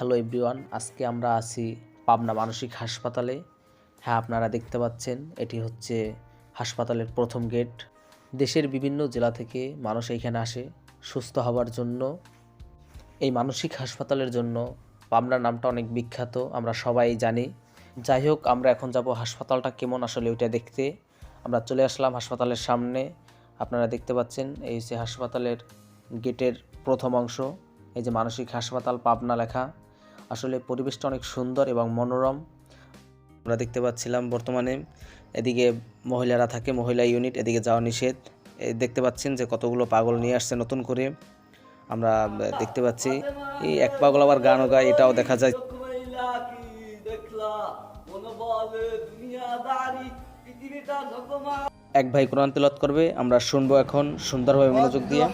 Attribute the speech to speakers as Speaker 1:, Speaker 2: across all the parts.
Speaker 1: Hello everyone, আজকে আমরা আছি পাবনা মানসিক হাসপাতালে। হ্যাঁ, আপনারা দেখতে পাচ্ছেন এটি হচ্ছে হাসপাতালের প্রথম গেট। দেশের বিভিন্ন জেলা থেকে মানুষ এইখানে আসে সুস্থ হওয়ার জন্য। এই মানসিক হাসপাতালের জন্য পাবনার নামটা অনেক বিখ্যাত, আমরা সবাই জানি। যাই হোক, আমরা এখন যাব হাসপাতালটা কেমন আসলে ওইটা দেখতে। আমরা চলে আসলাম হাসপাতালের সামনে। আপনারা দেখতে পাচ্ছেন এই হচ্ছে হাসপাতালের গেটের প্রথম অংশ। এই যে মানসিক হাসপাতাল পাবনা লেখা। আসলে পরিবেশটা অনেক সুন্দর এবং মনোরম। আমরা দেখতে পাচ্ছিলাম বর্তমানে এদিকে মহিলারা থাকে, মহিলা ইউনিট, এদিকে যাওয়া নিষেধ। দেখতে পাচ্ছেন যে কতগুলো পাগল নিয়ে আসছে নতুন করে। আমরা দেখতে পাচ্ছি এই এক পাগল আবার গানও গায়, এটাও দেখা যায়। এক ভাই কোরআন তেলাওয়াত করবে, আমরা শুনবো এখন সুন্দরভাবে মনোযোগ দিয়ে।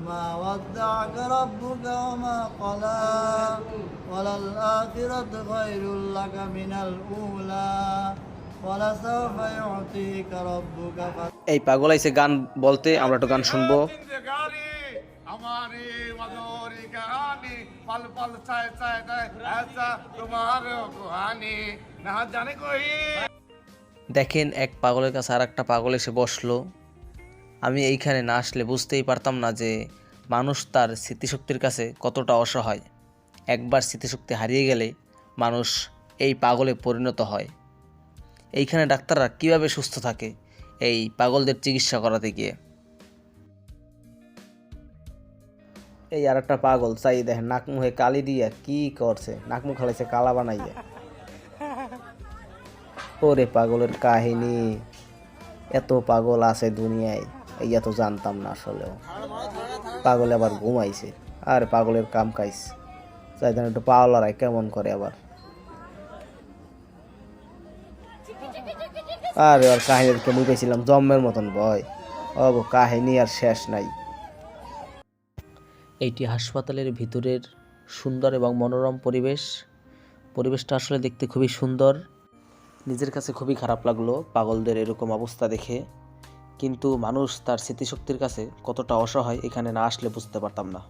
Speaker 1: ما ودعك ربك وما قلى وللآخرة خير لك من الأولى ولسوف يعطيك ربك এই পাগল আইছে গান বলতে, আমরা একটু গান শুনবো। দেখেন, এক পাগলের কাছে আর একটা পাগল এসে বসলো। আমি এইখানে না আসলে বুঝতেই পারতাম না যে মানুষ তার স্মৃতিশক্তির কাছে কতটা অসহায়। একবার স্মৃতিশক্তি হারিয়ে গেলে মানুষ এই পাগলে পরিণত হয়। এইখানে ডাক্তাররা কিভাবে সুস্থ থাকে এই পাগলদের চিকিৎসা করাতে গিয়ে। এই আর একটা পাগল চাই, দেখেন নাক মুখে কালি দিয়া কি করছে, নাক মুখ খালাইছে কালা বানাইয়া। ওরে পাগলের কাহিনী, এত পাগল আছে দুনিয়ায়, ইয়া তো জানতাম না আসলেও। পাগলে আবার ঘুমাইছে, আর পাগলের কাম কাইস চাইতেন একটু পাওলারাই কেমন করে আবার। আর ওর কাহিনীকে মুই পেয়েছিলাম জম্মের মতন ভয়। ও কাহিনী আর শেষ নাই। এইটি হাসপাতালের ভিতরের সুন্দর এবং মনোরম পরিবেশটা আসলে দেখতে খুবই সুন্দর। নিজের কাছে খুবই খারাপ লাগলো পাগলদের এরকম অবস্থা দেখে, কিন্তু মানুষ তার স্মৃতিশক্তির কাছে কতটা অসহায় এখানে না আসলে বুঝতে পারতাম না।